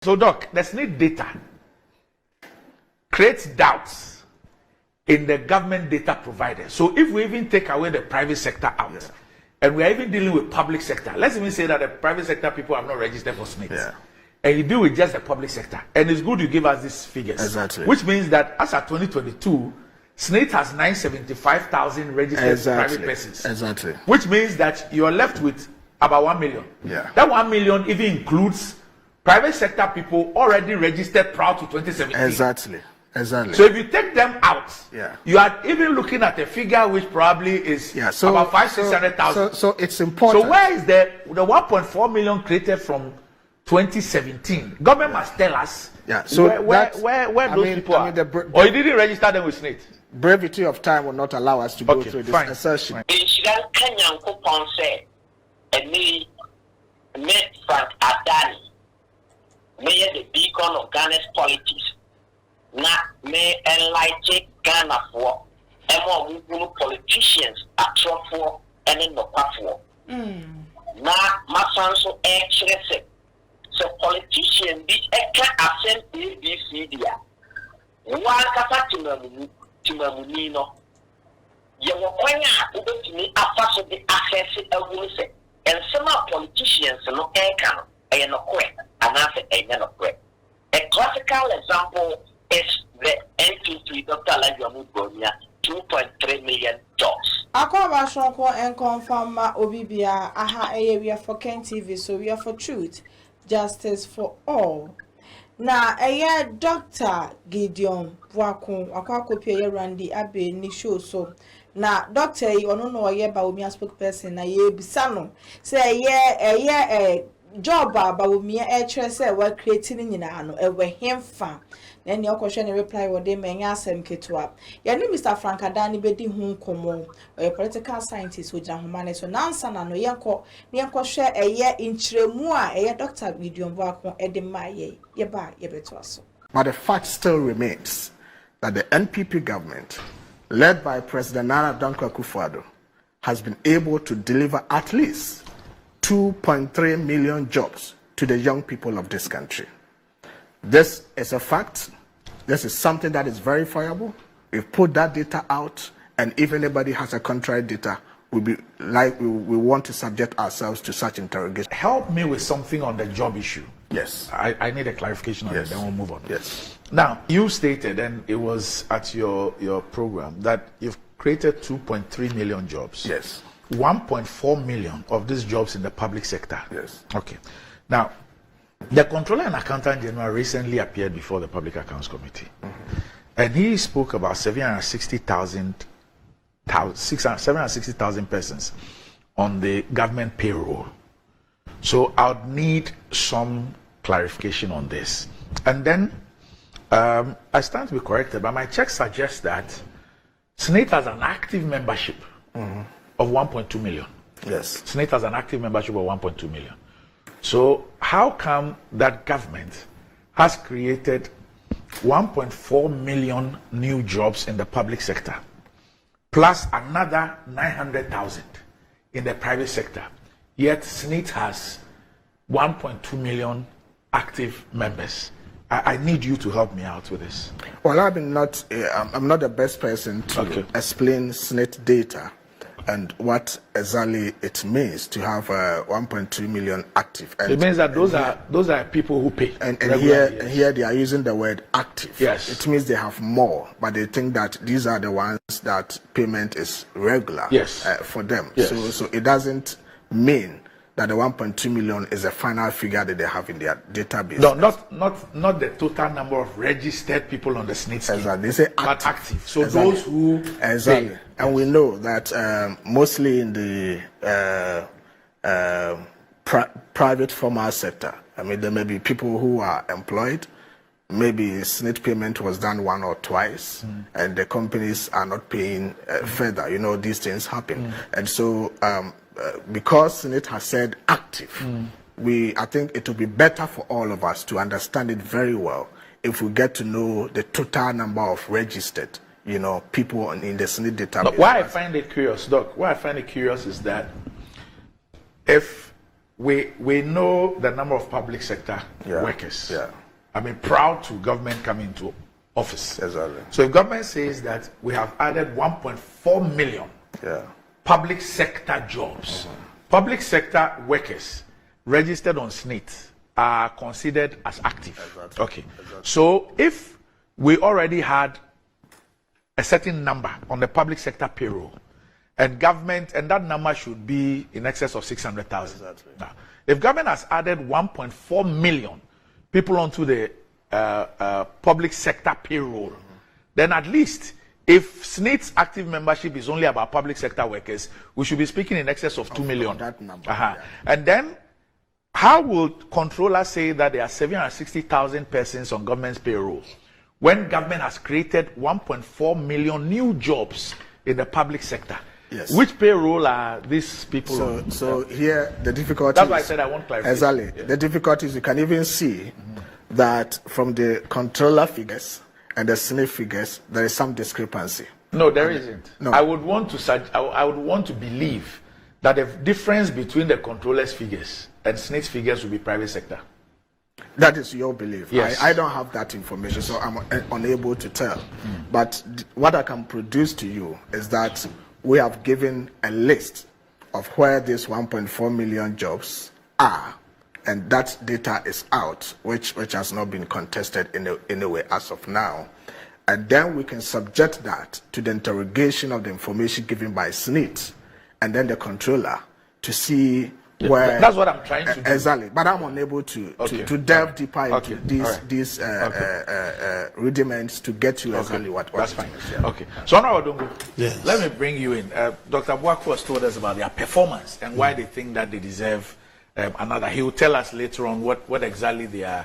So, Doc, the SNIT data creates doubts in the government data providers. So, if we even take away the private sector out, and we are even dealing with public sector, let's even say that the private sector people have not registered for SNIT, and you deal with just the public sector, and it's good you give us these figures, which means that as of 2022, SNIT has 975,000 registered private persons, which means that you are left with about 1 million. That 1 million even includes private sector people already registered prior to 2017. So if you take them out, you are even looking at a figure which probably is about 500,000-600,000. So it's important. So where is the 1.4 million created from 2017? Government must tell us. So where those people are. Or you didn't register them with SNIT. Brevity of time will not allow us to go through this assertion. May the beacon of Ghana's politics. Na may enlighten Ghana for and more politicians are for and in the for. Na masanso express. So politicians be a can ascend ABC dia. One kata timamunino. Yawakwanya ubetimi afaso the access a and some politicians no can and no quick. A classical example is the NPP Dr. Bawumia 2.3 million jobs. Akoba shonko and confirm Obibia aha we are for Ken TV, so we are for truth, justice for all. Now Dr. Gideon Boako akwakopi Randy Abe ni show so. Na doctor you no know Bawumia spokesperson na ye bisano say job Bawumia say we creating nyina no ewe hemfa na ne okwohwe ne reply wo de menya asem ketua ya no Mr. Frank Adani bedi hu nkomo a political scientist wo gina humane so nansa na no yenko ne yenkohwe inchiremu a Dr. Gideon Boako de maye ye ba ye beto aso. But the fact still remains that the NPP government led by President Nana Akufo-Addo has been able to deliver at least 2.3 million jobs to the young people of this country. This is a fact. This is something that is verifiable. We've put that data out, and if anybody has a contrary data, we want to subject ourselves to such interrogation. Help me with something on the job issue. Yes. I need a clarification on it, then we'll move on. Yes. Now, you stated, and it was at your program, that you've created 2.3 million jobs. Yes. 1.4 million of these jobs in the public sector. Yes. Okay. Now, the Comptroller and Accountant General recently appeared before the Public Accounts Committee, and he spoke about 760,000 persons on the government payroll. So I would need some clarification on this. And then I stand to be corrected, but my check suggests that SNIT has an active membership of 1.2 million. Yes. SNIT has an active membership of 1.2 million. So how come that government has created 1.4 million new jobs in the public sector, plus another 900,000 in the private sector, yet SNIT has 1.2 million active members? I need you to help me out with this. Well, I'm not the best person to explain SNIT data and what exactly it means to have 1.2 million active. And it means that those are people who pay. And here they are using the word active. Yes. It means they have more, but they think that these are the ones that payment is regular for them. Yes. So it doesn't mean that the 1.2 million is the final figure that they have in their database. No, not the total number of registered people on the SNIT scheme. Exactly. They say active. But active. So those who pay. And we know that mostly in the private formal sector, I mean, there may be people who are employed. Maybe SNIT payment was done one or twice, and the companies are not paying further. You know, these things happen. And so because SNIT has said active, I think it will be better for all of us to understand it very well if we get to know the total number of registered, people in the SNIT database. Why I find it curious, Doc, why I find it curious is that if we know the number of public sector workers. Yeah. I mean, proud to government come into office. Exactly. So if government says that we have added 1.4 million public sector jobs, public sector workers registered on SNIT are considered as active. Exactly. Okay. Exactly. So if we already had a certain number on the public sector payroll, and government, and that number should be in excess of 600,000. Exactly. Now, if government has added 1.4 million people onto the public sector payroll, then at least if SNIT's active membership is only about public sector workers, we should be speaking in excess of 2 million. That number. And then, how will controllers say that there are 760,000 persons on government's payroll when government has created 1.4 million new jobs in the public sector? Yes. Which payroll are these people on? So here the difficulty. That's why I said I want clarification. Exactly. The difficulty is you can even see that from the controller figures and the SNIT figures, there is some discrepancy. No, there isn't. No. I would want to believe that the difference between the controller's figures and SNIT's figures will be private sector. That is your belief. Yes. I don't have that information, so I'm unable to tell. But what I can produce to you is that we have given a list of where these 1.4 million jobs are, and that data is out, which has not been contested in any way as of now. And then we can subject that to the interrogation of the information given by SNIT and then the controller to see where. That's what I'm trying to do. Exactly, but I'm unable to delve deeper into these rudiments to get you exactly what. That's fine. Okay. So Honorable Dongo, let me bring you in. Dr. Boako has told us about their performance and why they think that they deserve another. He will tell us later on what exactly they are,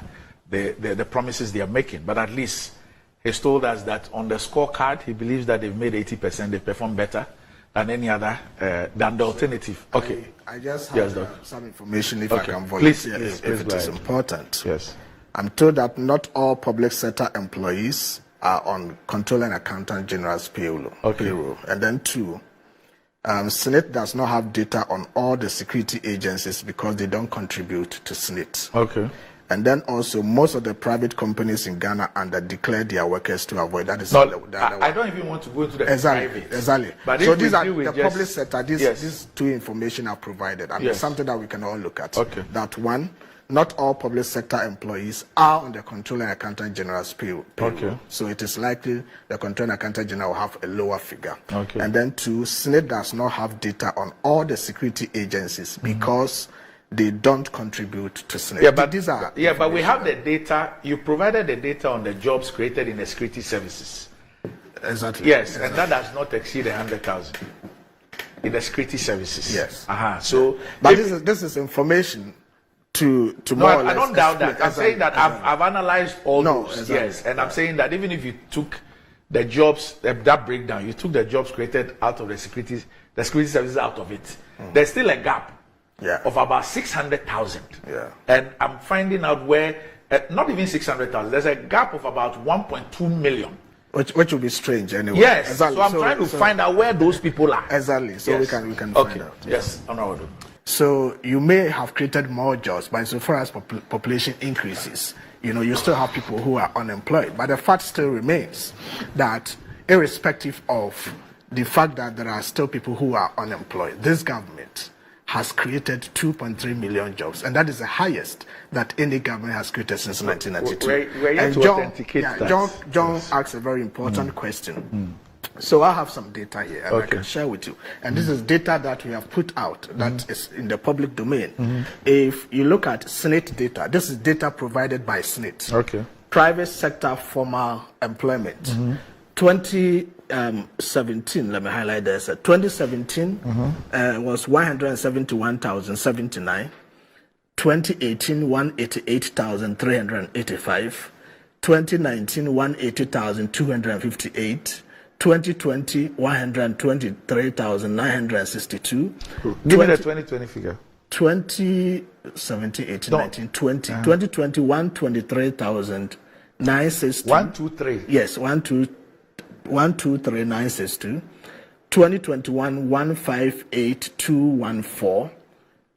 the promises they are making. But at least he's told us that on the scorecard, he believes that they've made 80%. They performed better than any other, than the alternative. Okay. I just have some information if I can volunteer, please, if it is important. Yes. I'm told that not all public sector employees are on Controller and Accountant General's payroll. And then two, SNIT does not have data on all the security agencies because they don't contribute to SNIT. Okay. And then also, most of the private companies in Ghana declare their workers to avoid. That is I don't even want to go into the private. Exactly. But so these are the public sector. These two information are provided, and it's something that we can all look at. Okay. That one, not all public sector employees are on the Controller and Accountant General's payroll. Okay. So it is likely the Controller and Accountant General will have a lower figure. Okay. And then two, SNIT does not have data on all the security agencies because they don't contribute to SNIT. Yeah, but these are but we have the data. You provided the data on the jobs created in the security services. Exactly. Yes, and that does not exceed 100,000 in the security services. Yes. So, but this is information to more or less. I don't doubt that. I'm saying that I've analyzed all those. Exactly. Yes, and I'm saying that even if you took the jobs, that breakdown, you took the jobs created out of the security services out of it, there's still a gap. Of about 600,000. And I'm finding out where, not even 600,000, there's a gap of about 1.2 million. Which would be strange anyway. Yes, exactly. So I'm trying to find out where those people are. Exactly, so we can find out. Yes, Honorable. So you may have created more jobs, but so far as population increases, you still have people who are unemployed. But the fact still remains that irrespective of the fact that there are still people who are unemployed, this government has created 2.3 million jobs, and that is the highest that any government has created since 1992. And John asked a very important question. So I have some data here, and I can share with you. And this is data that we have put out that is in the public domain. If you look at SNIT data, this is data provided by SNIT. Private sector formal employment. 2017, let me highlight this. 2017 was 171,079. 2018, 188,385. 2019, 180,258. 2020, 123,962. Give me the 2020 figure. 2017, 18, 19, 20. 2020, 123,962. 123. Yes, 123,962. 2021, 158,214.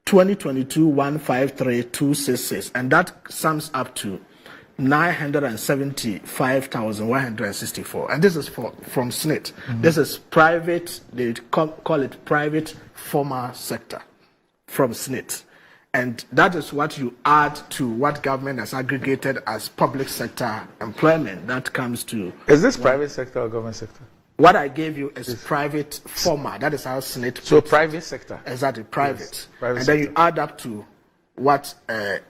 2022-153,266, and that sums up to 975,164, and this is from SNIT. This is private. They call it private formal sector from SNIT, and that is what you add to what government has aggregated as public sector employment. That comes to. Is this private sector or government sector? What I gave you is private formal. That is how SNIT. So private sector. Exactly, private. Yes, private and sector. then you add up to what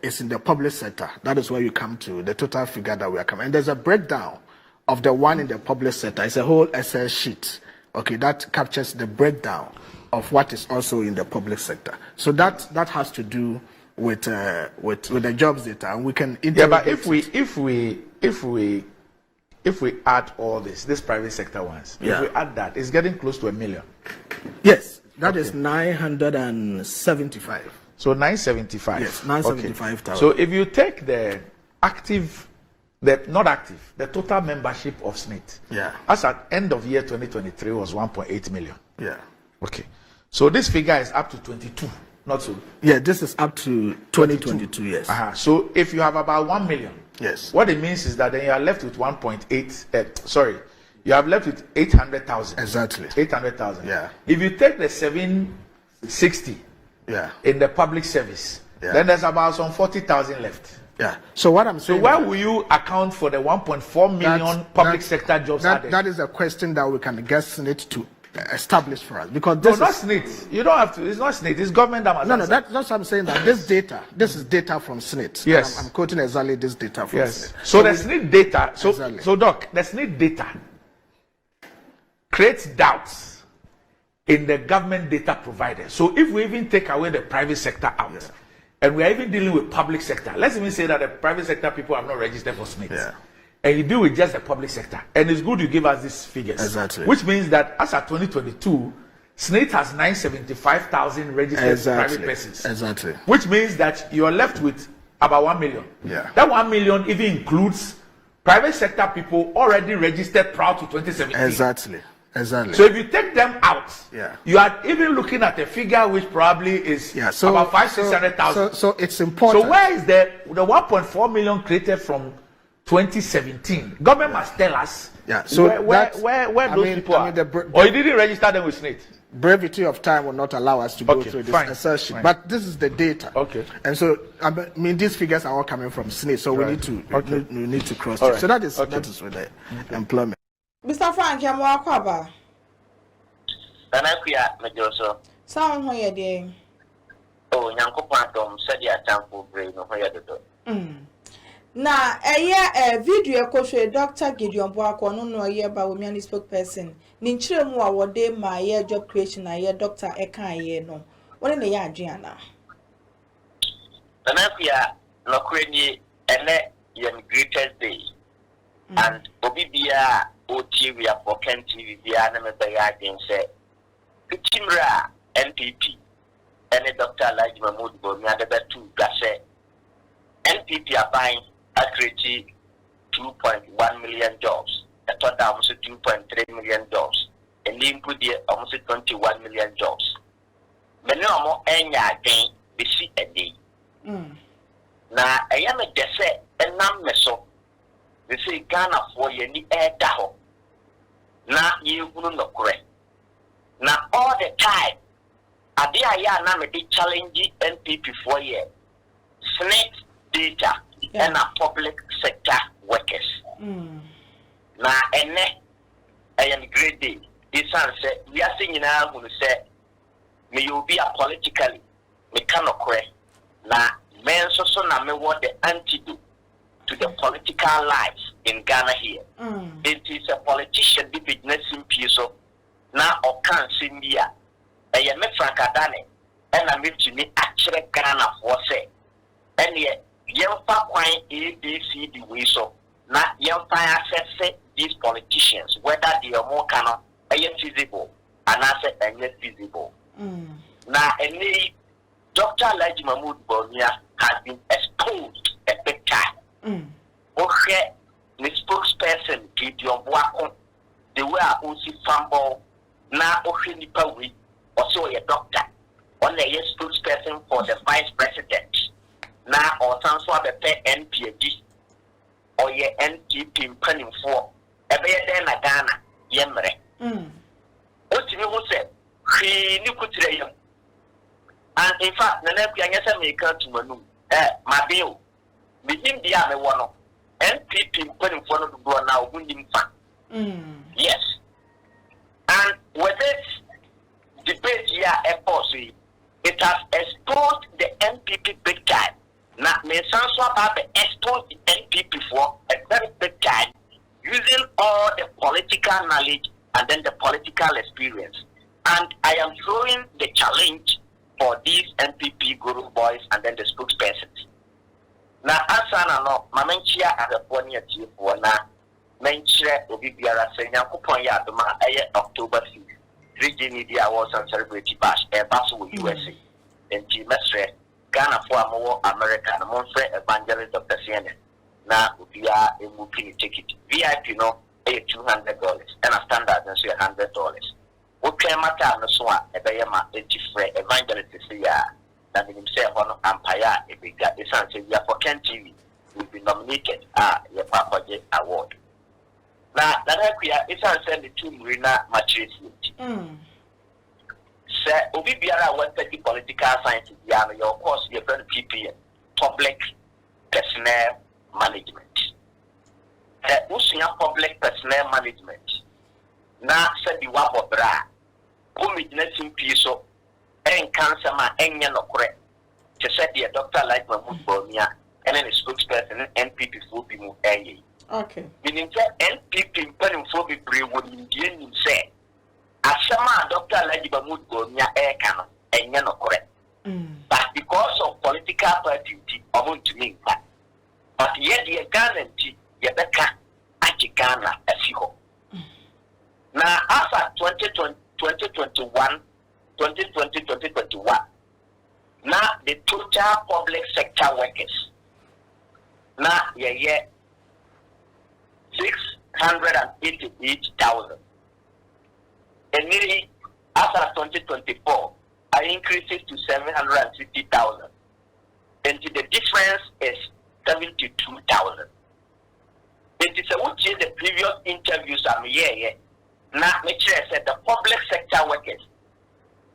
is in the public sector. That is where you come to the total figure that we are coming. And there's a breakdown of the one in the public sector. It's a whole Excel sheet. Okay, that captures the breakdown of what is also in the public sector. So that has to do with the jobs data, and we can. Yeah, but if we add all this private sector ones, if we add that, it's getting close to 1 million. Yes, that is 975. So 975. Yes, 975,000. So if you take the total membership of SNIT, as at end of year 2023 was 1.8 million. Yeah. Okay. So this figure is up to 22, not so. Yeah, this is up to 2022. Yes. So if you have about 1 million, yes, what it means is that then you are left with 1.8. You have left with 800,000. Exactly. 800,000. Yeah. If you take the 760. Yeah. In the public service, then there's about some 40,000 left. Yeah. So what I'm saying. So where will you account for the 1.4 million public sector jobs added? That is a question that we can get SNIT to establish for us, because this is not SNIT. You don't have to. It's not SNIT. It's government that must. No, that's what I'm saying. That this is data from SNIT. Yes. I'm quoting exactly this data from SNIT. So the SNIT data. So exactly. So Doc, the SNIT data creates doubts in the government data providers. So if we even take away the private sector out, and we are even dealing with public sector, let's even say that the private sector people have not registered for SNIT, and you deal with just the public sector, and it's good you give us these figures. Exactly. Which means that as of 2022, SNIT has 975,000 registered private persons. Exactly. Which means that you are left with about 1 million. Yeah. That 1 million even includes private sector people already registered prior to 2017. Exactly. Exactly. So if you take them out, yeah, you are even looking at a figure which probably is about 500,000-600,000. So it's important. So where is the 1.4 million created from 2017? Government must tell us. Yeah. So where those people are. Or you didn't register them with SNIT. Brevity of time will not allow us to go through this assertion, but this is the data. Okay. And so I mean these figures are all coming from SNIT, so we need to cross check. Right. So that is with the employment. Mr. Frank, I'm Wakwaba. Anakuya Majoso. Sound who you're doing. Oh, Yanko Pantom said ya tampo brain no hoya do. Na a video ko show Dr. Gideon Boako no ye Bawumia spokesperson. Ninchire mu awode ma ye job creation na ye Dr. Eka ye no. Woni na ye adwena. Anakuya no kwenye ene ye greatest day. And Obibia OT we are for Ken TV via na me bega again say Pichimra NPP and Dr. Elijah Mahmoud Bawumia the two gase NPP are buying accurately 2.1 million jobs. I thought that almost 2.3 million jobs. And they put there almost 21 million jobs. Many more enya again they see a day. Now I am a dessert and nam meso. They say Ghana for ye ni air daho. Na you wouldn't know correct. Now all the time, Adia ya na me de challenge NPP for ye. SNIT data and our public sector workers. Now ene I am great day. This son said we are saying now who say may you be a politically me cannot correct. Now men so na me want the antidote to the political lives in Ghana here. It is a politician, the business in Piso, now or can't see me. I am a Frank Adane, and I'm to me actually Ghana for say. And yet, young Paquine ABC the way so. Now, young access these politicians, whether they are more canon, I am feasible, and I said, I am feasible. Now, and Dr. Elijah Mahmoud Bawumia has been exposed a big time. Okay, the spokesperson Gideon Boako, the way I also fumble now. Okay, nipa we also a doctor, on the spokesperson for the vice president. Now, or transfer the NPD or your NPP penning for a better than a Ghana, Yemre. What you said, he knew could say him. And in fact, the next young American to Manu, my bill, the India one NPP penning for the door now, winning fun. Yes. And with this debate here, it has exposed the NPP big time. Now, may Sanso have exposed the NPP for a very big time, using all the political knowledge and then the political experience. And I am throwing the challenge for these NPP guru boys and then the spokespersons. Now, Asana no, Mamenchia as a 1 year for now. Menchire obi biara senya kupon ya adoma October 5th 3G Media Awards and Celebrity Bash basso USA enti mesre Ghana for amowo America na monfre Evangelist Dr. CNN na obia emuki ticket VIP no $200 and a standard no so $100 wo twa mata no so a ebeye ma etifre Evangelist ya na minim say hono empire ebega esanse via for Ken TV will be nominated your Papa award. Now, that is answered the 2 Marina maturity. Sir, Obi Biara went to the political science, your course, your friend PPM, public personnel management. Who's public personnel management? Now, said the Wabo Bra, who made nothing piece of and cancer, my Enyan or correct. To said the doctor like Bawumia and then a spokesperson and NPP will be moved. Okay. Meaning that NPP penning for the brave would Indian say, as some doctor like Bawumia air cannon and you're not correct. But because of political party, I want to mean that. But yet, the guarantee, Yabeka, Achigana, as you now, after 2021, now the total public sector workers, now, 688,000. And nearly after 2024, I increased it to 750,000. And the difference is 72,000. It is the previous interviews I'm here. Now, make sure I said the public sector workers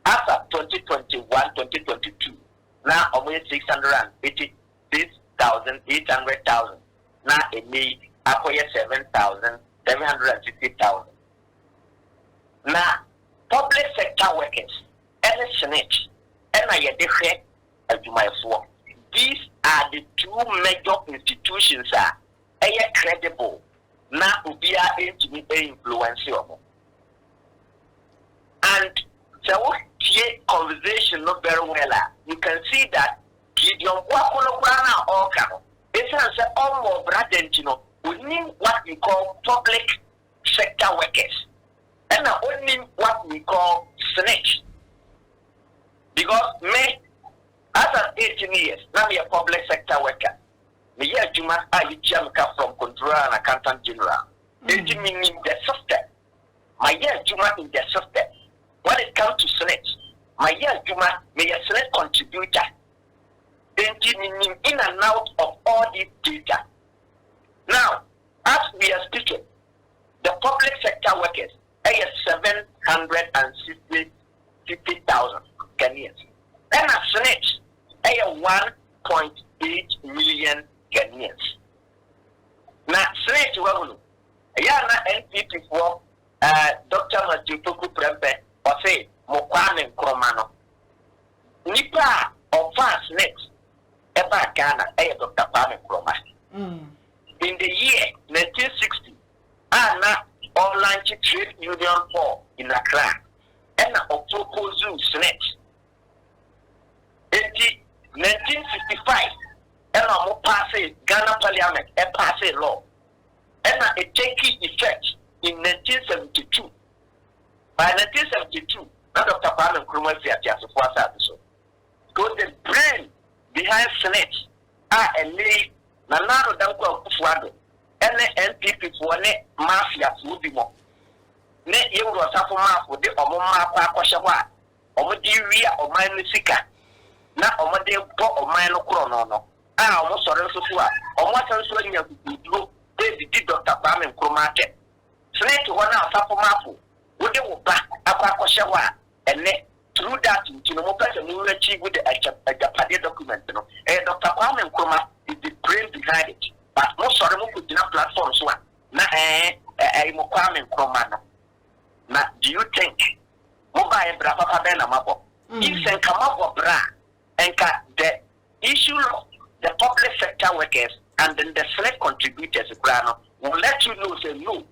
after 2021-2022, now only 686,800,000. Now it need acquire 7,750,000. Now, public sector workers, SNIT, and I different to my four. These are the 2 major institutions are credible. Now, we are to be influential. And so, conversation not very well. You can see that Gideon Boako or Kano. It's almost Bradentino. We need what we call public sector workers. And only what we call SNIT. Because me, after 18 years, now I'm a public sector worker. Me year Juma, I come from Controller and Accountant General. It means the system. My year Juma in the system. When it comes to SNIT, my year Juma, may a SNIT contributor. In and out of all these data. Now, as we are speaking, the public sector workers are 750,000 Ghanaians. And a SNIT are 1.8 million Ghanaians. Now, SNIT, NPP for Dr. Matupuku Prempe, or say, Nkoaaaa Nkromano. Nipa of SNIT. Eba Ghana, Dr. Nkromah. In the year 1960, Anna online trade union for in Accra, and October SNIT. In 1965, and a pass Ghana Parliament, a pass law, and it taking effect in 1972. By 1972, Dr. Nkromah so because the brain behind SNIT are a lay Nanaro Danko Kufuado, and the NPP for ne mafia Fubimo. Ne Euro Safoma for the Omoma Kwashawa, omodi wi a oman no sika na omode bo oman no kro no omo sore so a omo asanso anya kukuduro di Dr. Kwame Nkrumah ake SNIT wana asafo mafu wode wo ba akwa wa ene through that you know person who achieve with the document no Dr. Kwame Nkrumah is the brain behind it but mo sore mo put in a platform so na mo Kwame Nkrumah no na do you think mo ba e bra papa be na mabo if sen kamabo bra enka the issue of the public sector workers and then the SNIT contributors will let you know say no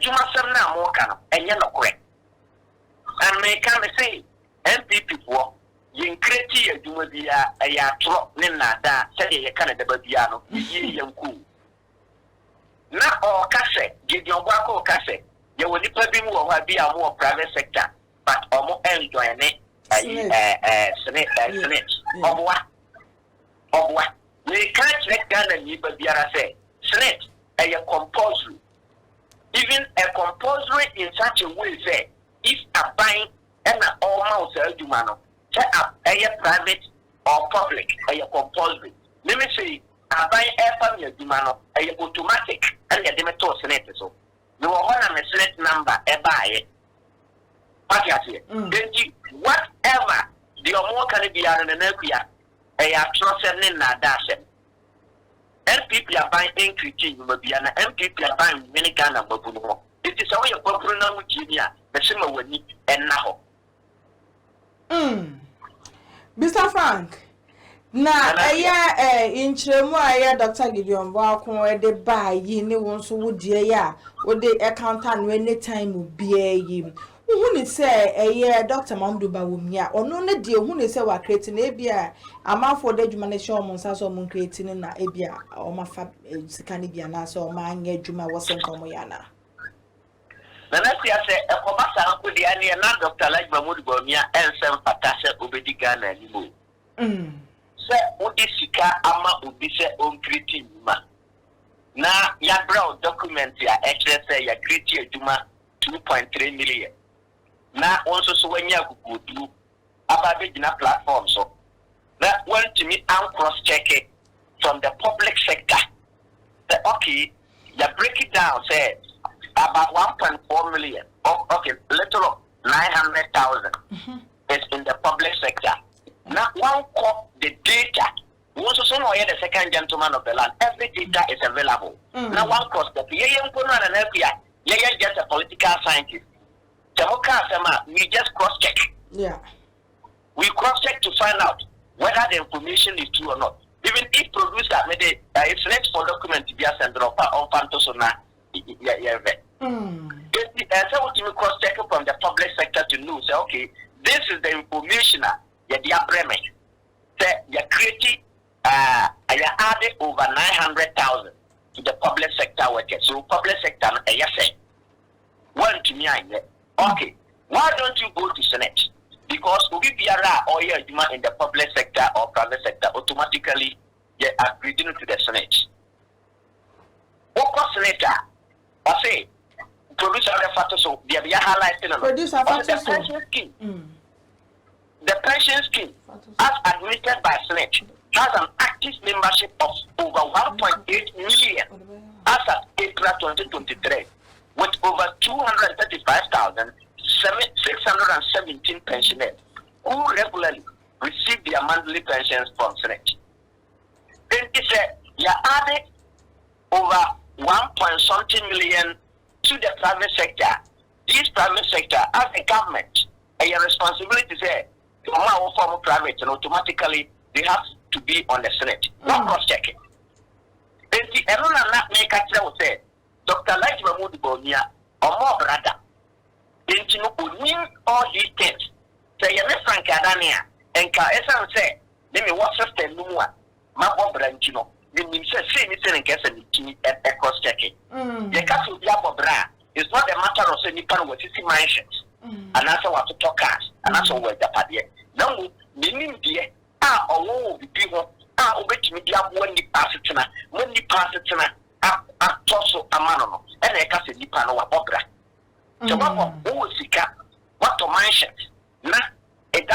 Juma sem na mo kana enye no correct and me can say MPP for yin kreti adwuma bia ya tro ne nada say ye kana da bia no yi yanku na o kase Gideon Boako kase ye woni pa bi mu wo ha bia mo private sector but omo enjoy ne SNIT obwa we can't let Ghana ni ba biara say SNIT a compulsory even a compulsory in such a way say if a buying and all house adumano set up a private or public a compulsory let me say a buying a family adumano a automatic and a demetor SNIT so no one a SNIT number a buy whatever the more can be an energia a trust and nada MPP are buying NQT, Mabiana, MPP are buying many Ghana Mabuno. It is only a popular Gideon, the same way, and now. Mr. Frank, now, in Chemo, Dr. Gideon Boako, the buy ye no one so would dear, or the accountant when the time would be a him. Who say a year Dr. Mamdu Bawumia, or no, dear, who say what creating a beer, a man for the humanation monsters or moon creating in a beer, or my fab Canadiana, so my Juma was in Comoyana. The next year say a Comasa with the Annie and Dr. Like Mamud Bawumia and some Patasha Obedi Ghana anymore. Say, what is Sika Ama Ubisa on creating ma? Now, your brown document, your say your creating Juma 2.3 million. Now also so when you go through about the platform so that one to me and cross check it from the public sector. The okay, you break it down, say about 1.4 million. Oh, okay, little 900,000 is in the public sector. Now one call the data. We also so know the second gentleman of the land. Every data is available. Now one cross the you just a political scientist. We just cross check. Yeah. We cross check to find out whether the information is true or not. Even if producer made it's next for document to be a sender on Pantosona. So we cross check from the public sector to know say okay, this is the information you say you creating you added over 900,000 to the public sector workers. So public sector yes say one to me okay, why don't you go to SNIT? Because Ubibiara or your demand in the public sector or private sector automatically they are agreeing to the SNIT. What SNIT? I say, produce other factors so they are highlighting produce a the pension scheme. The pension scheme, as admitted by SNIT, has an active membership of over 1.8 million as of April 2023. With over 235,617 pensioners who regularly receive their monthly pensions from SNIT. Then it said, you added over 1.something million to the private sector. This private sector, as a government, a responsibility say, to form private and automatically they have to be on the SNIT. Not cross checking. Then the everyone not make a say. Dr. Like Mahmoud Bawumia, or more brother, then to win all these things. Say, you may Frank Adania, and Kaesan say, let me watch us the Lumua, Mabo Branchino. You mean, say, Mr. and Casson at cross checking. The castle Yabo Bra is not a matter of saying you can with 50 mansions, and that's what to talk as, and that's what the party. No, meaning dear, or be people, obey me, when you pass it tonight, when you pass it tonight. Atoso amano and a case nipa no wabobra. So who sika what to mention na it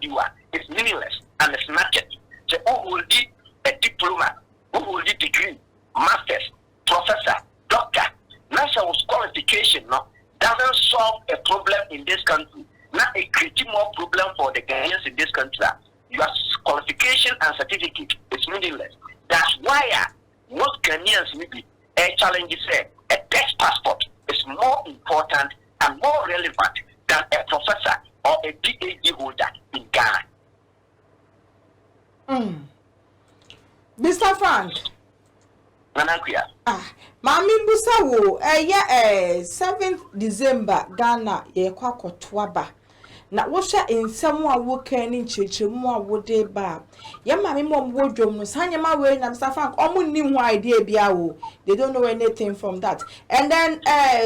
you are, it's meaningless and it's nothing. So who will need a diploma, who will need degree, master's, professor, doctor, national qualification, no, doesn't solve a problem in this country. Now it creates more problem for the Ghanaians in this country. Your qualification and certificate is meaningless. That's why most Ghanaians maybe a challenge is a test passport is more important and more relevant than a professor or a PhD holder in Ghana. Mr. Frank. Nanankuya. Mami Busa wo 7th December Ghana ye kwa kotwaba. Na wosha ensemu a woka ni nchechemu a wode ba. Ya mami mom wodwom no sanya ma we na Mr. Frank omu ni ho idea bia wo. They don't know anything from that. And then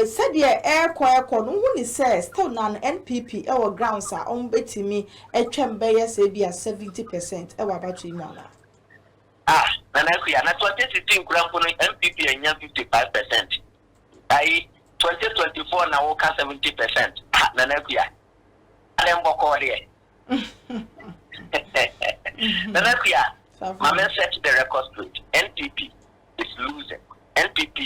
said ye ekọ no hu ni say still na NPP e wo grounds a on betimi etwem be ye say bia 70% e wa batu imana. Nanankuya na 2016 kurampo no MPP enya 55%. Ai 2024 na woka 70%. Nanankuya Mama set the record straight. NPP is losing. NPP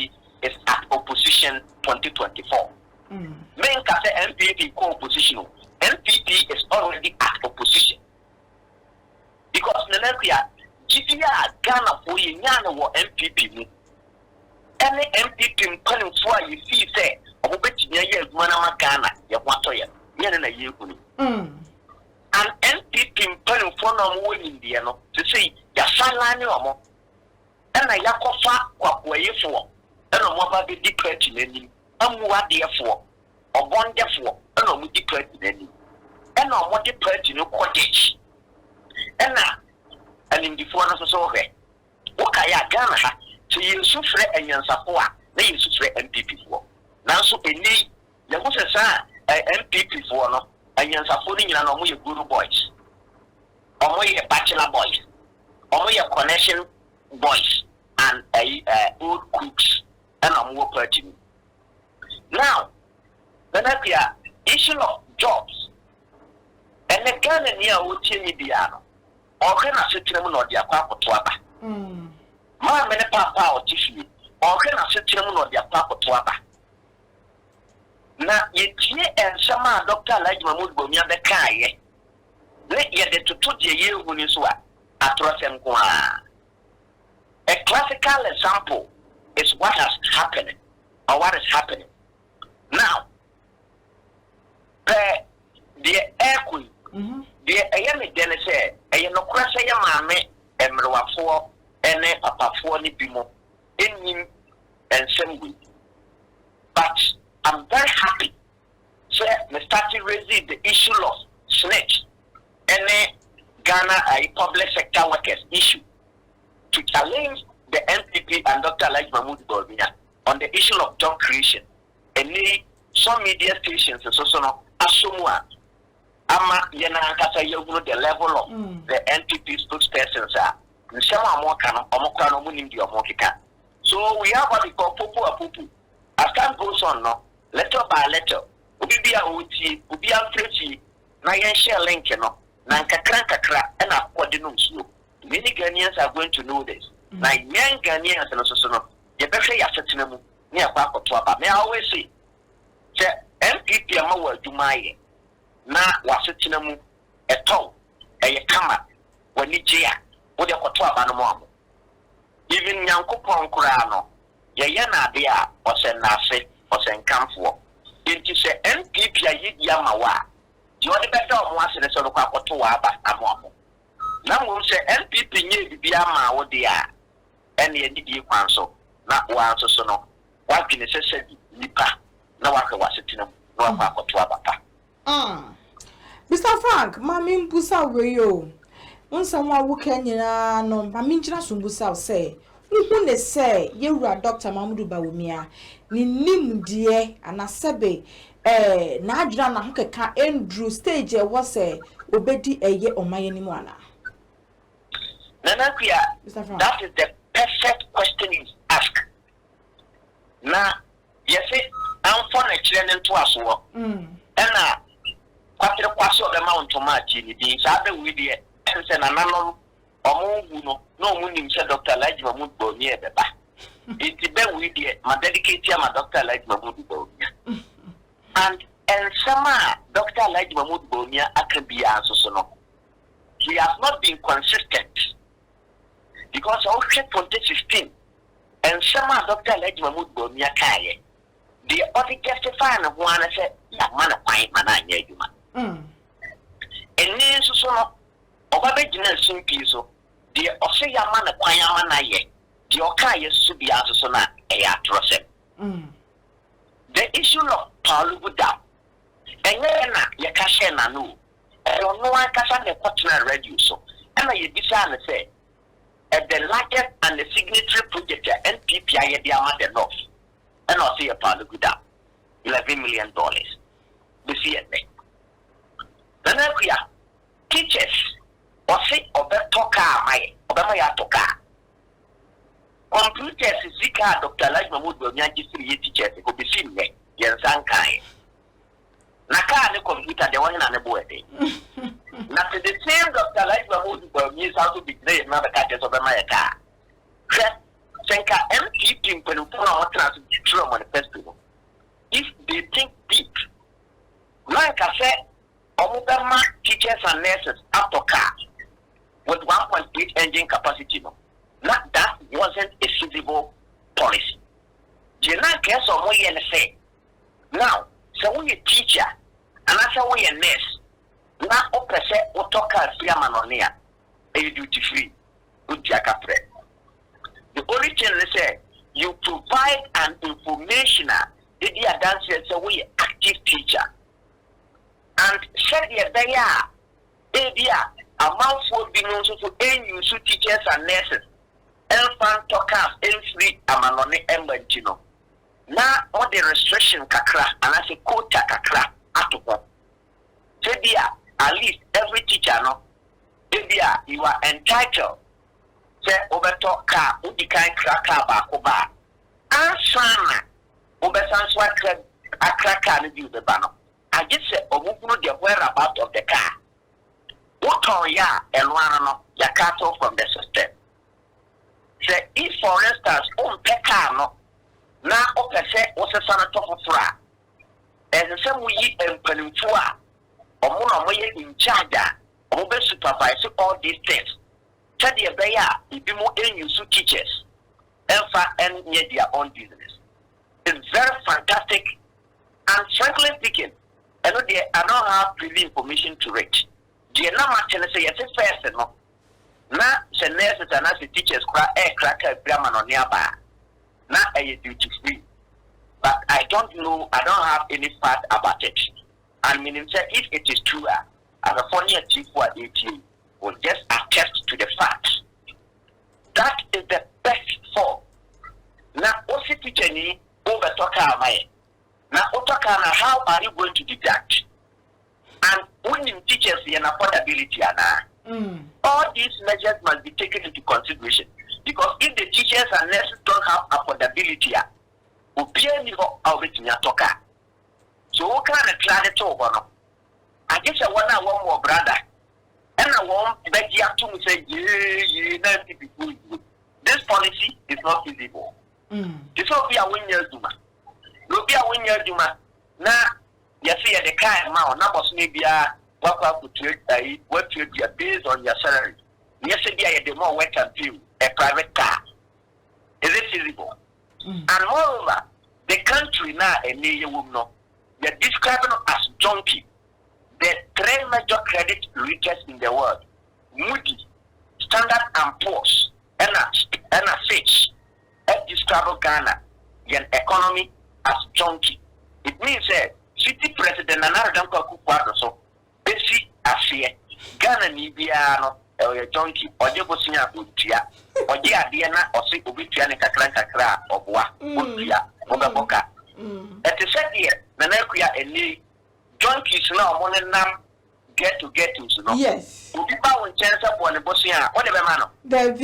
is at opposition 2024. Main case NPP co-opposition. NPP is already at opposition. Because Nanekuya, Gideon Ghana for Yana or NPP. Any NPP calling for you see say, or bet you Manama Ghana, your Watoya. And NPP pen for no one in the no to say Yasalani or and I yakofa way for and a mother be declared in any what therefore or one therefore and a declared in any and on what declared in your cottage and in the phone of so okay what I Ghana so you suffer and you support then you suffer NPP for now so any there was a MPP for no and you're supporting you know your guru boys or your bachelor boys or your connection boys and old cooks and I'm more pertinent. Now the issue of jobs and the Ghana near Uchi Diano or can I sit them or their papa twaba? My many papa or tissue or can I sit them or their papa twaba? Na yetie ensama Dr. Elijah Mahmoud Bawumia beka ye le ye de tutu de ye huni so a Ator Nkoaaaa. A classical example is what has happened or what is happening now. The air queen the ayame dene say aye no kwase ye maame emrewafo ene papafo ni bimo enim ensem. But I'm very happy. So, we started raising the issue of SNIT, any Ghana public sector workers issue, to challenge the NPP and Dr. Elijah Mahmoud Bawumia on the issue of job creation. And some media stations, so no, Asumwa, Ama Yena Kasa Yogu, the level of the NPP spokespersons are. So, we have what we call Popo a Popo. As time goes on, no. Letter by letter, Ubia Uti, Ubia Frechi, Nayan share link, Nankakra, and a quadinus. Many Ghanaians are going to know this. Like young Ghanaians and also, you better have certain near Boako to May I always say, MPP Amawa Dumai, na was certain a toe, a kama, when you jia, with your Kotua Banamo. Even Yankupon Kurano, Yayana Dia, or Senase. Or send come for. It is a NPP Yamawa. You are the better of once in a sort of Quatoaba Amamo. Now we'll say NPP need be Ama or they are. And the NDP council, not once or so no. What can necessary Nipa? No one was sitting no Quatoaba. Mr. Frank, Mammy Busa Wayo. When someone who can no, Mamina Sumbusa say. Who they say you are Dr. Mahmoud Bawumia ni nim die anasebe na adra na ho keka Andrew stage e wo say obedi eye omaye ni mu ana. Nanankuya, that is the perfect question you ask. Na yes I'm for na chile nto aso. kwatre kwaso be ma ontomachi ni din sa be we de ense na nanom omo no mu nim se Dr. Laji Mahmoud Bawumia beba iti be we de ma dedicate ya ma Dr. Laji Mahmoud Bawumia and sama Dr. Laji Mahmoud Bawumia akabia so no he has not been consistent because of 2016 and sama Dr. Laji Mahmoud Bawumia kaye the other justify na one say ya mana kwai mana anya adwuma eni so no obabe gina simpi so the ose ya mana kwai mana ye the oka ye so bia so na e ya trose the issue of Paulu Dam enye na ye ka share na no e no wan kasa ne partner radio so and ye bisa na say the largest and the signatory project NPP aye dia ma the north and I'll see a Paulu Dam $11 million this year. Then we are teachers or say Obetoka my Obama Toka. Computers is Zika Dr. Laji Mahmoud Bawumia teachers could be seen there. Yansankai. Naka the computer the one and the boy. Now the same Dr. Laji Mahmoud Bawumia is how to be great another catches of America. Senka MPP in Penupona trans Manifesto. If they think deep, like I said, Obama teachers and nurses up to car with 1.8 engine capacity. No, that wasn't a feasible policy. You know, guess or more and say now, so we a teacher and I say we a nurse. Now, open say, what talk as Yamanonia, a duty free, good jackapre. The only thing they say, you provide an informational, the dancer say we active teacher. And said they are a mouthful being also to NU teachers and nurses. Elfan talkers, L3 Amanone Embantino. Now all the restriction kakra and I say quota kakra at said at least every teacher no. You are entitled. Say overtalk car, Udikai cracker Baako Ansana Obesanswa a cracker and view the banner. I just said, the whereabouts of the car. What on ya and one Yakato from the system? Say, if for instance, car no, now okay, say, what's a son of Tofra, and the same we and Penufua, or Mona in charge, or supervise all these things. Study a bear, if you more NU teachers, Alpha and near their own business. It's very fantastic, and frankly speaking, I don't have privy information to reach. The number say yes, first no. Now, the nurses and as the teachers cracker grammar on nearby. Now, I duty free, but I don't know. I don't have any fact about it. And meaning, if it is true, as a funny chief for 18 will just attest to the facts. That is the best form. Now, also teacher ni over talk my. Now, how are you going to deduct? And when you teachers an affordability, all these measures must be taken into consideration. Because if the teachers and nurses don't have affordability, we'll be able to talk. So, what kind of planet over? I guess I want one more brother. And I want beg you to say, this policy is not feasible. This will be a winner, Duma. Will be a winner, Duma. Now, you see, the kind amount, numbers maybe what could trade what you be based on your salary. Yesterday, I had the more work and feel a private car. Is it feasible? And moreover, the country now, a near woman, they're describing as junkie. The three major credit readers in the world, Moody, Standard and Poor's, and a Fitch, have described Ghana, the economy as junkie. It means that city president Nana Nkoaaaa so basic as here Ghana Nibiano or junkie or Jebosinia Utia or Diana or say Ubitian Kakra or Boa Utia Boaka. At the second year, Nanakia and Lee junkies now money nam get to know. Yes. Ubiba when chance up on the Bosia, whatever man. That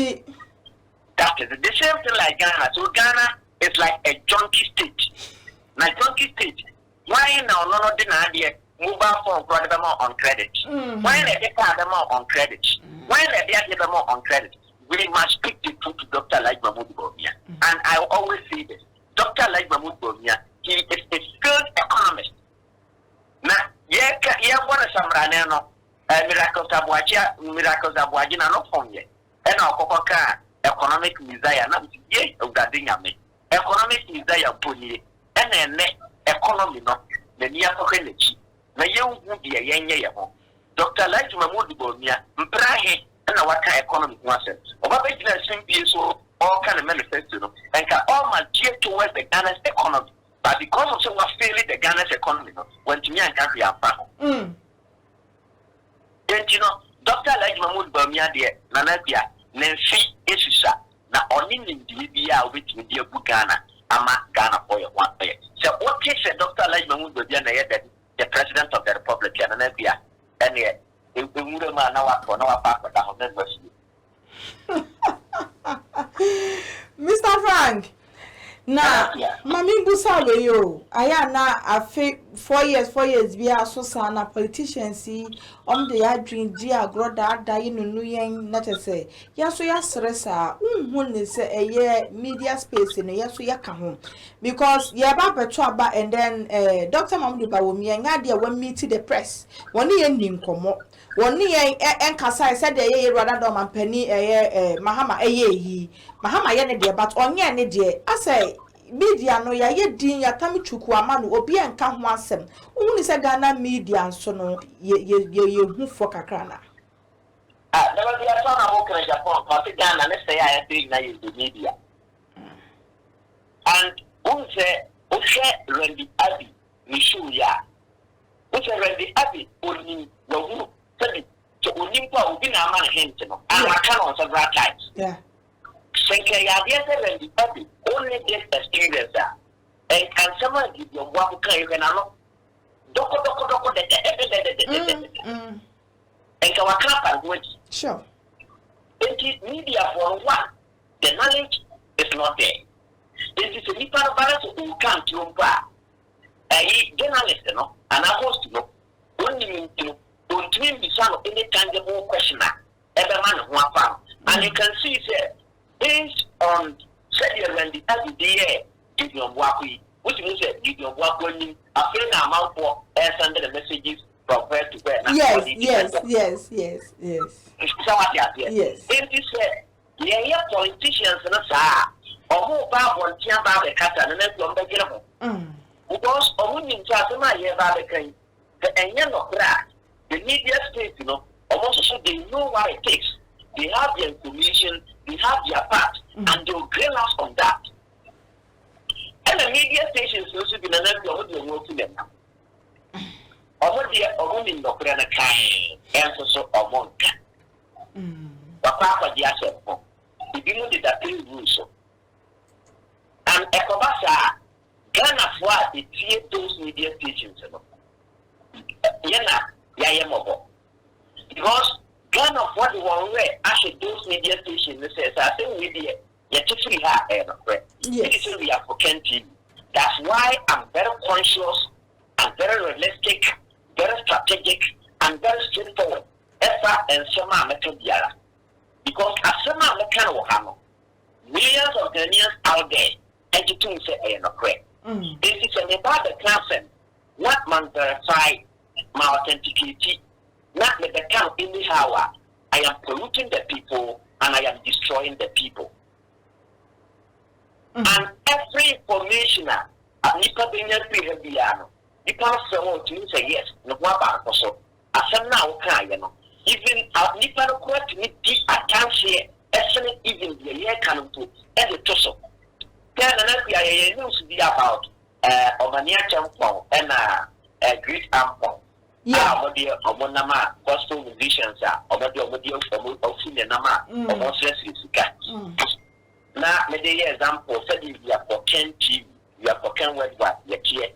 is the same thing like Ghana. So Ghana is like a junkie state. Now junkie state. Why now no idea mobile phone brought them on credit. Why they car them on credit? Why they get them on credit? We must speak the truth to Dr. Like Mahmoud Bawumia. And I always say this. Dr. Like Mahmoud Bawumia, he is a skilled economist. Now, yeah, one of some raneno, miracles abuaji na no phone yet. And our cocoa economic desire, not yet of that thing. Economic desire, pony, and then economy, no, the near energy. Na young would be a young Dr. Like Mahmoud Bawumia, Mprahe, and our economic wasn't. Over the so all kind of manifesto, and all my gear towards the Ghana's economy. But because of someone failing the Ghana's economy, when to me and country are back. Then you know, Dr. Like Mahmoud Bawumia, dear, Nanabia, Nancy, Isusa, na only in the which with your Ghana, Ama Ghana for your 1 year. So, what case Dr. Like Mahmoud Bawumia, the president of the Republic, Nanabia, and yet, if we would have now for no part of the members. Mr. Frank, na mami busawe yo aya na afe 4 years bi aso sana politicians de ya dream di agro da yi nunu yen na tese ya so ya stressa unhu ne se eye media space ne ya so ya ka ho because ya ba beto aba and then Dr. Mahmoud Bawumia nya de wa meet the press woni ye ni nkomo woni ye enkasa said ye rather do man pani mahama yi mahama ye ne de but onye ne de asay media no ya ye din ya tami chuku ama no obi enka ho asem woni se Ghana media so no ye hu fo kakra na never be a son of Okra Japan, but Ghana, let's say I think na use the media. And who say Randy Abbey, Mishuya. Who say Randy Abbey, only no to Olimpa will be a man hinting. And I can't several times. Yeah. Senke Yadiata Randy Abbey only get experience there. And can someone give your work you can allow? Doko and Kawakapa which sure. Media for one, the knowledge is not there. It is a new balance who can't you a journalist, and a host, only to be some any tangible questioner, every man who found. And you can see, sir, based on Sadia and the other Gideon Boako, which means that Gideon Boako, a friend amount for send the messages from where to where. Yes. Yes. It is yeah, politicians and us or who about one tier by the cat and then from the general. Because a woman Chasama here by the kind, the end of that, the media state, almost so they know what it takes. They have the information, they have their part, and they'll grill us on that. And the media stations also be another work to them now. A woman no plan a kind, and so a monk. Papa, the asset. If you did that thing, so. And Ekobasa, Ghana for the those media stations. Yana, Yayamobo. Because Ghana for the one way, actually, those media stations, says, I think we yet to free her air. Yes, we are for Kenty. That's why I'm very conscious and very realistic, very strategic, and very straightforward. Effort and Sema Metodiara. Because as Sema Mekano, millions of Ghanaians out there, and you think say no correct. This is about the class what man verify my authenticity, not with the count in the hour. I am polluting the people and I am destroying the people. And every information Nipa Benya Pihabiano, Nipa someone to say yes, no Waba also. As a now can even Nipa no correct me deep attention, SNIT even the year can put and the tussle. Then I news be about Omania Champon and a great ampon. Yeah, Omonama, gospel musicians are over the Ophilia Nama, or Moses. Now, maybe example, said you are for Ken TV, you are for Ken Westward, your key,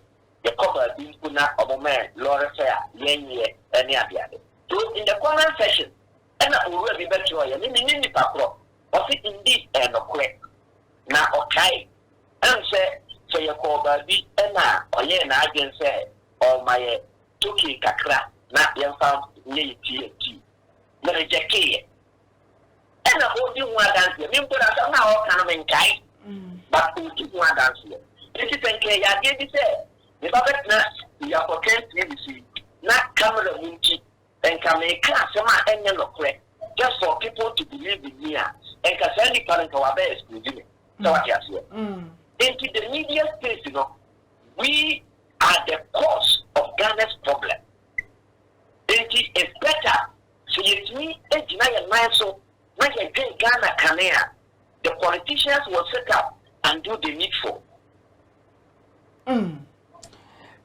the cover of Bimpuna, Obama, Laura Fair, Yenye, and Yabiade. So, in the comment session, and I will be better, and in the Papro, was it indeed and correct? Now, okay, and say, so you call baby, and now, or yen, I can say, or my toki kakra na yɛmfa nye TNT na reject it and odi ho dance me mpo na so na o kan me nkai but odi ho dance enti tenke ya de bi say me ba betna ya for KTVC na camera munti enka me class ma enye lokre just for people to believe in me enka send the current our best to me so what you say into the media space we are the cause of Ghana's problem. It's better so it's me and so when you get Ghana Kanea, the politicians will set up and do the needful.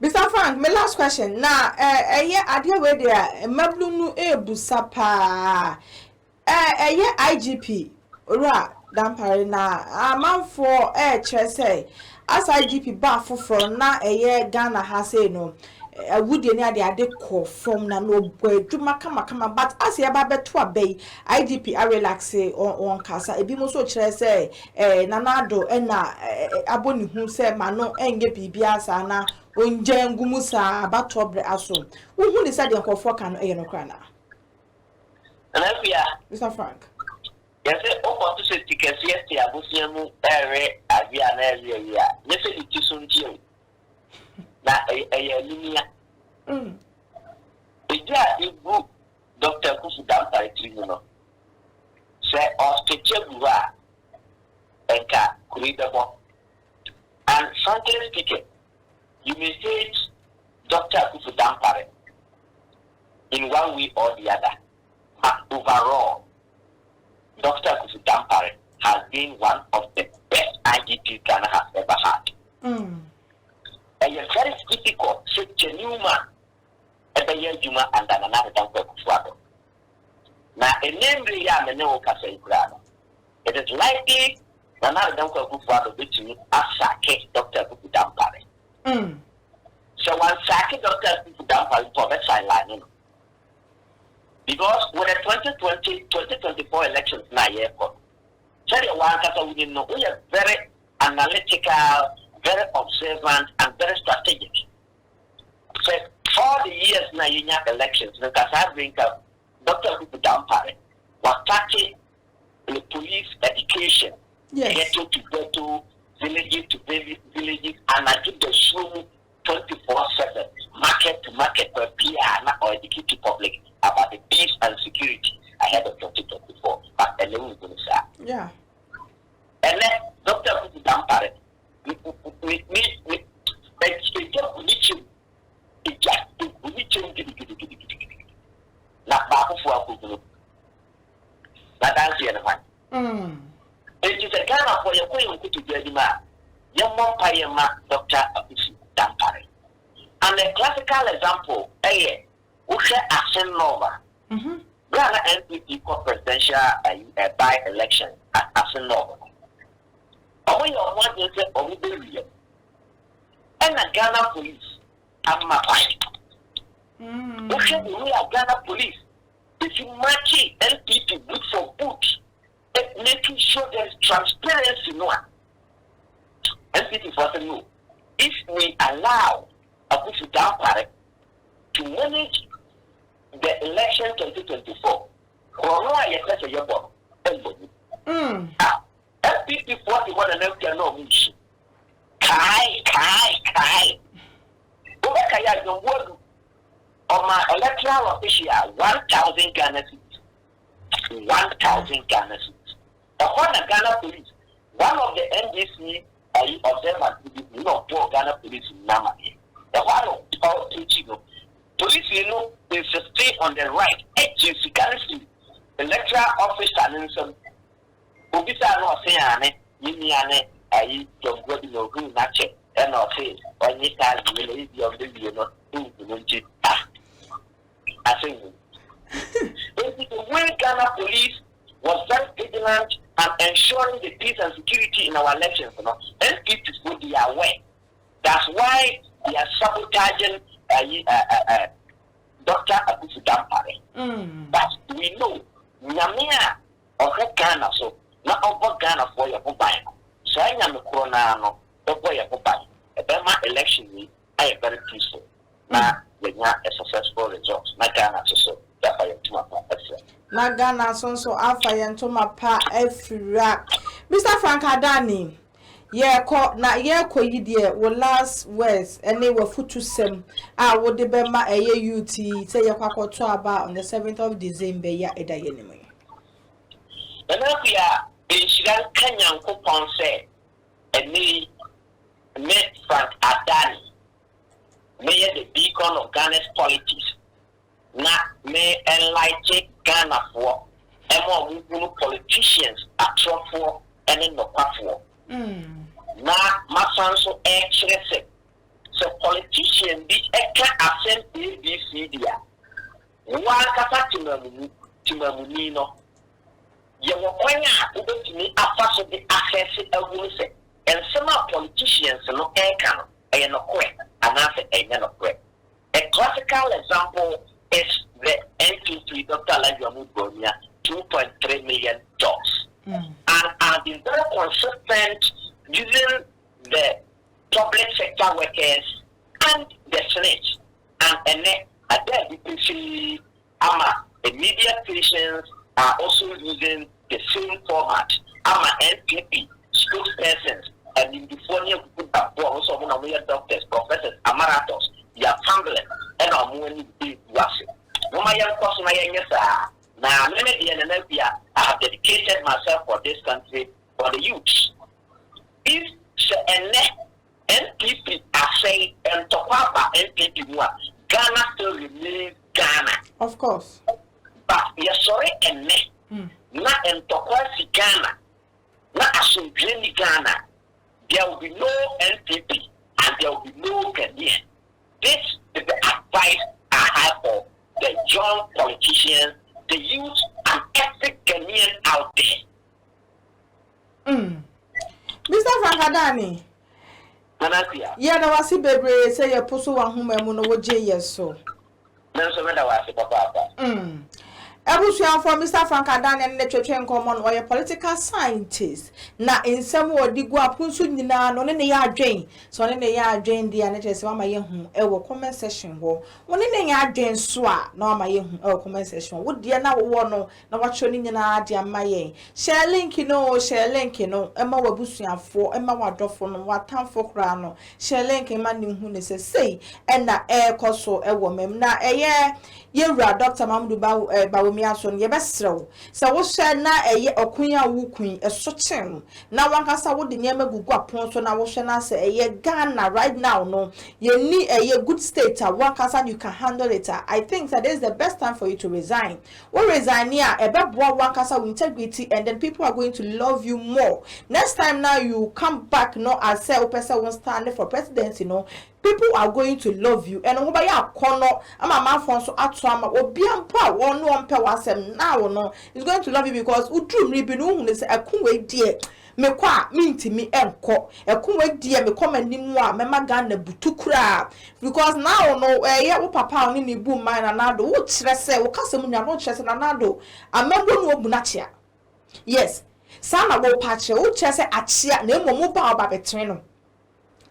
Mr. Frank, my last question. Now, idea where they are, Mablunu Busapa, IGP, Ra, Dampare na, man for say, as IGP baffle from na Ghana has say no. Would you near the call from na no boy to makama, but as ya babe to a bay, IGP I relax on casa, a bimo so say, Nanado, and aboni who said, Mano, and get PBS, na, unjang gumusa, about tobre aso. Who decided to call for can a crana? And Mr. Frank. Yes, to say tickets yesterday, I was young, area, yes, it is soon to na linia ija ibu Dr. Kufu Dampare tribunal say ostechebuwa enka kuridabo and frankly speaking you may hate Dr. Kufu Dampare in one way or the other but overall Dr. Kufu Dampare has been one of the best IGP Ghana has ever had. It's very difficult to genuine and Juma and another Danko. Now, a name we are no Casa. It is likely another Danko Kufuado between Asake Dr. Kufu Dampare. So, one Saki Dr. Kufu Dampare for the sideline. Because with the 2024 elections now, tell you one Casa we know we are very analytical, very observant and very strategic. So all the years now you have elections, because I think Dr. Kufu Dampare was starting the police education, ghetto to ghetto, villages to villages, and I did the show 24/7, market to market per PR or educate the public about the peace and security ahead of 2024. But the level is going to say, yeah. And then Dr. Kufu Dampare. It is a Ghana for your queen to Gedima, young Payama, Dr. Dampare. And a classical example, Usha Asen Nova. Ghana NPP presidential by election at Asen Nova. When you want to say, oh, we and a Ghana police, I'm my fine. Okay, we are Ghana police. If you match NPP boot for boot, making sure there is transparency, no one. NPP for the no. If we allow a Kufu Dampare to manage the election 2024, Corona, yes, that's a young one. NPP 41 and FDR no means. Kai. Obekaya the word of my electoral official 1,000 Ghana seats. 1,000 Ghana seats. Upon the Ghana police, one of the NDC observers, poor Ghana police in Nama. The one of our teaching police, is stay on the right. Agency currently, electoral office and some. Ubisa no say Yimiane, don't go to no good nature, and not say, when you can't believe your baby, not do the I think the way Ghana police was very vigilant and ensuring the peace and security in our elections, and people would be aware. That's why they are sabotaging Dr. Kufu Dampare. But we know, Nyamia or Ghana, so not over Ghana for your mobile. So I am a corona, no, the boy of mobile. A Burma election, I am very peaceful. Now, a successful result. Na Ghana so that I to my Na Ghana so afa yentoma pa efira. Mr. Frank Adani, na yi de wo last words ene wa futu sem a wo de be ma eye UT say ye kwakoto aba on the 7th of December ya eda ye nemu. Na bia Inshigan Kanyankopon say ene me Frank Adani me the beacon of Ghana's politics. Na me enlighten Ghana for emo politicians atrofo ene nokafo. Na masanso express so politician bi eka asem ABC dia wa kasa timamuni no ye wo kwanya ubetimi afaso di access awuru se ensema politicians no eka no eye no kwe anase eye no kwe. A classical example is the NPP Dr. Bawumia $2.3 million. And I've been very consistent using the public sector workers and the SNIT. And then you can see the media stations are also using the same format. NPP spokespersons and in the phone you put that also one of your doctors, professors, emeritus, your family, and I'm going to was it. No my young person, my now many in Namibia I have dedicated myself for this country, for the youth. If NPP are saying and Nkoaaaa NPP Ghana still remains Ghana. Of course. But we are sorry na Nkoaaaa Ghana, na Asumdweni Ghana. There will be no NPP and there will be no Gideon. This is the advice I have for the young politicians, the youth, and every Ghanaian out there. Mr. Frank Adani. Yeah, na wasi bebre say ye poso wa huma mu no wo je yeso. Na so me da wasi papa. Ebusuan for Mr. Frank Adani and twetwe nkomo no ye political scientist na ensem wo digu apunsu nyina no ne ya adwen so ne ya adwen dia ne tese ma ye hu e wo comment section ho wo ne ya adwen so a na ma ye hu e wo comment section wo dia na wo no na wa cho ni nyina dia ma ye share link no e ma wabusuan fo e ma wadofo no watamfo kra no share link ma ne hu ne se sei e na e koso e wo mem na ye wura Dr. Mamdu Bawumia so ye besrew se wo hwe na eye okun a wo kun esochen na wankasa wo de nyema gugu apon so na wo hwe na se eye Ghana right now no ye ni eye good state wankasa you can handle it. I think that is the best time for you to resign. Wo resign here ebeboa wankasa with integrity and then people are going to love you more. Next time now you come back no as say o person won stand for presidency no people are going to love you and oba ya kono ama manfo so ato ama obi ampa won no ompe wasem now no is going to love you because udrum ribi no hu se akunwe die me kwa mintimi enko akunwe die me komanimu a me magana butukura because now no ye wo papa oni ni bu man na nado wo kire se wo kasem nya no kire se na nado amembo no obunachia yes sana wo pache wo kire se achia na emomu ba oba betre no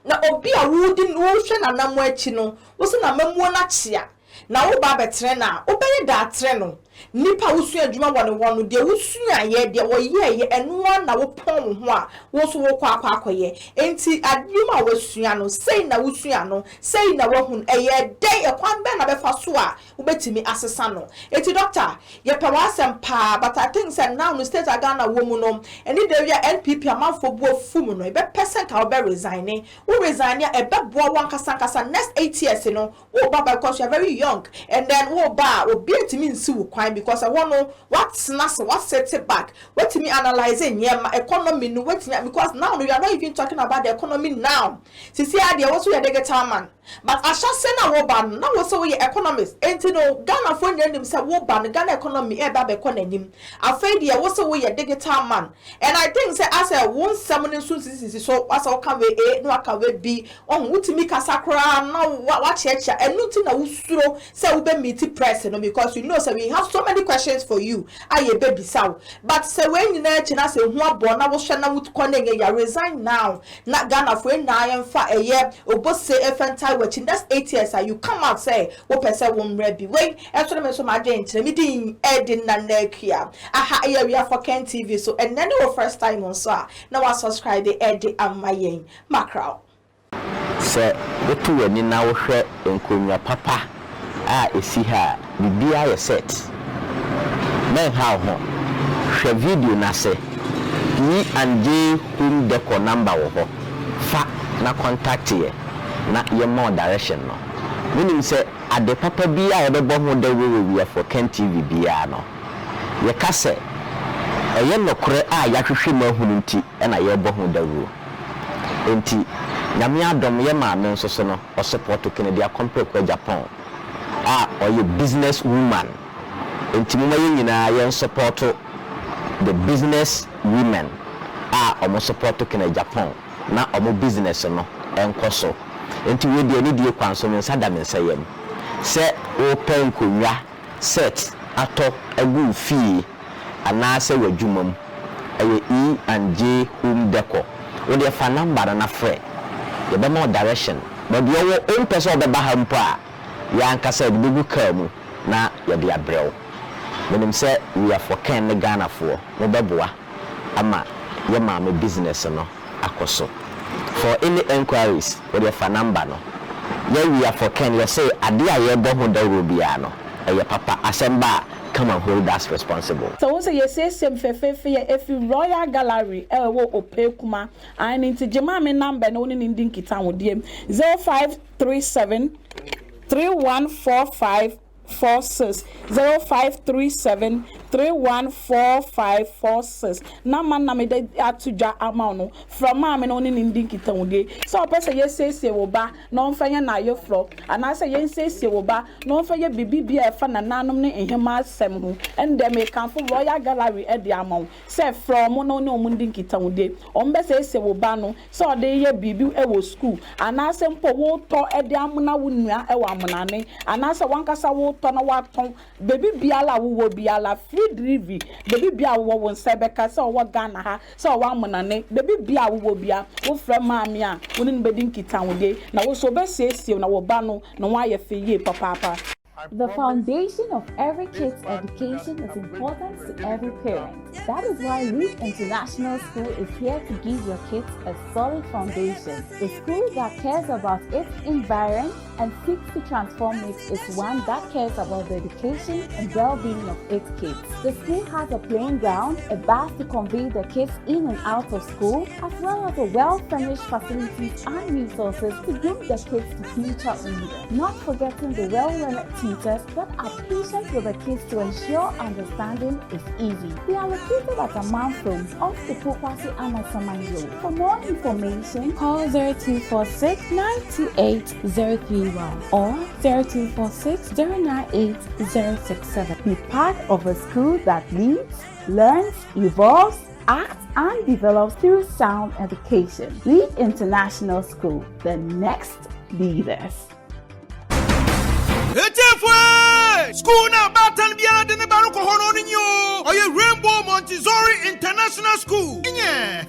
na obi a wudi no hwe na namo achi no wo se na mamuo na chia na wo ba betre na obere da atre no nipa wusu adwuma wone de wusu aye de wo ye eno na wo pon ho a wo so wo kwa akoye enti adwuma wasua no sei na wusua no sei na wo hun eye de e kwan be na be fa so a wo betimi asesa no enti doctor ye pa wasem pa but I think say now no state Ghana wo mu no eni de wi NPP amafo bu afum no e be person ka wo be resigning wo resign e be boa wan kasa next 8 years no wo ba because you are very young and then wo ba obi etimi nsi wo because I want to what set it back. What to me analyzing my economy no because now we are not even talking about the economy now. See idea also you get man. But I shall say now ban now also we economists. And no Ghana for them say wo ban Ghana economy e ba be konanim. Afei dia also we digital man. And I think say as a one summon so as I can we no can we be on wutimi kasakra now what church and nothing na usuro say we be meet press no because you know say we have so many questions for you. Aye baby saw. But say when you na china say ho abo na wo hwe na wut konenge ya resign now. Na Ghana for na yemfa eye obose efenta watching. That's 8 years. You come out say, "What person won't ready?" Wait, after me so my gente. Me ding Edin na nekia. Aha, we are for Ken TV. So and then the first time on so now I subscribe the Eddie and my yen macro. Say, the two and now share Nkoaaaa papa. See her, the set. Men how share video na say. Me and J whom deco number wo fa na contact ye na ye more direction no meaning say ade papa bia e bebo ho da we for Ken TV bia no ye ka say eye nokore a ya hwehwe ma hunu nti e na ye bo ho da wo enti nyame adom ye ma me nso so no o support Kennedy compare kwa Japan or ye business woman enti mo ye nyina ye support the business women omo support to Kennedy Japan na omo business no enko so enti we de ni die kwanso me sada me nsayem se open Nkoaaaa set Ator agu fee ana se wadwumam eye E&J home decor we de fa number na frɛ ye be more direction but you own person be ba ha mpo a ya anka se de bugu ka mu na ye de abrɛw menim say we are for Ken Ghana for no beboa ama your mama business no akoso for any enquiries with your phone number no yeah we are for Ken you say ade aye bo ho da robia no your papa asemba come and hold us responsible so once you say same fefe if you Royal Gallery wo opekuma and into jema me number no ni ndin kita wo dem 0537 3145 46 0537 314546 na man na me de atuja amount from ma me no ni ndin kita wode so person ye say wo ba no mfanya na yo flo ana say ye say wo ba no mfanya bibibia e fa na nanom ne ehema asem ho and dem e kan for Royal Gallery e de amount say from no ni o ndin kita wode o mbe say wo ba no so de ye bibi e wo school ana say mpo wo to e de amuna wo nua e wo amunane ana say wankasa wo to na wa ton baby biala wo biala Drivi baby bia wo won sebeka se wo Ghana ha se wo amonane baby bia wo bia wo fra maami a woni no bedin kita wode na wo so be siesie na wo ba no na wa ye feye papa. The foundation of every kid's education is important to every parent. That is why LEAD International School is here to give your kids a solid foundation. A school that cares about its environment and seeks to transform it is one that cares about the education and well-being of its kids. The school has a playing ground, a bus to convey the kids in and out of school, as well as a well-furnished facilities and resources to groom the kids to future leaders. Not forgetting the well-learned teachers that are patient with the kids to ensure understanding is easy. We are located at Amanfrom off the Pokwasi Amasaman Road. For more information, call 0246 928 031 or 0246 098 067. Be part of a school that leads, learns, evolves, acts, and develops through sound education. LEAD International School, the next leaders. School na batan biara de ne baroko hono ni yo. Oye Rainbow Montessori International School. Inye.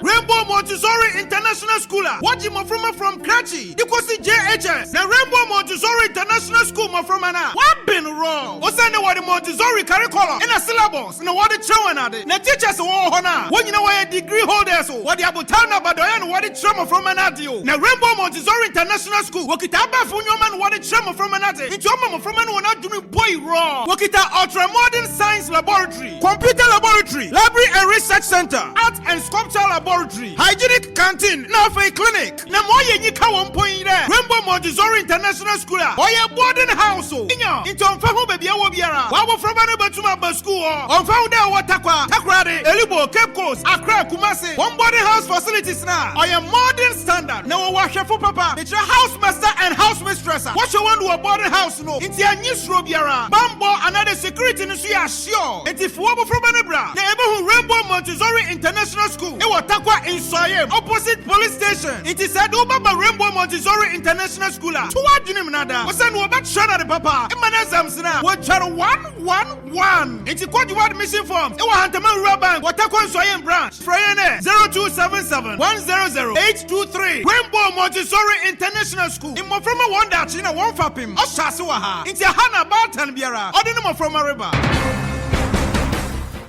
Rainbow Montessori International School. What you from Krachi? Ikosi JHS. Na Rainbow Montessori International School from ana. What been wrong? What's the what the Montessori curriculum? In a syllabus. Na what the children are they? Na teachers wo hona. When you know why degree holders what the abutana badoyan what the trauma from anadio. Na Rainbow Montessori International School. Wakitaba funyoman what the trauma from anate. It's your mama from an not doing boy wrong. Wakita ultra modern science laboratory, computer laboratory, library and research center, art and sculpture laboratory, hygienic canteen, now for a clinic. Na moye nika 1 point there. Rainbow Montessori International School. Oye boarding house. Inyo. Into onfahu baby awo biara. Wawo from anu batuma ba school. Onfahu there watakwa. Takrade. Elibo, Cape Coast, Accra, Kumasi. One boarding house facilities na. Oye modern standard. Na wawa shefu papa. It's a house master and house mistress. What you want to a boarding house no? It's a new Robiara, Bambo, another security no see sure. It is Fuabo from Manebra. The Ebehu Rainbow Montessori International School. It was Takwa in Soyem, opposite police station. It is said Obaba Rainbow Montessori International School. To what you nada? Was send Wabat Shana the Papa. Emanazamsna. What channel 111. It is quite you want mission form. It was Hantaman Raban. What Takwa in Soyem branch. Freyene 0277 100 823. Rainbow Montessori International School. In Moframa Wanda China 1 Fapim. Oshasiwaha. Inti Hana Batan Biara. Ordinary from Ariba.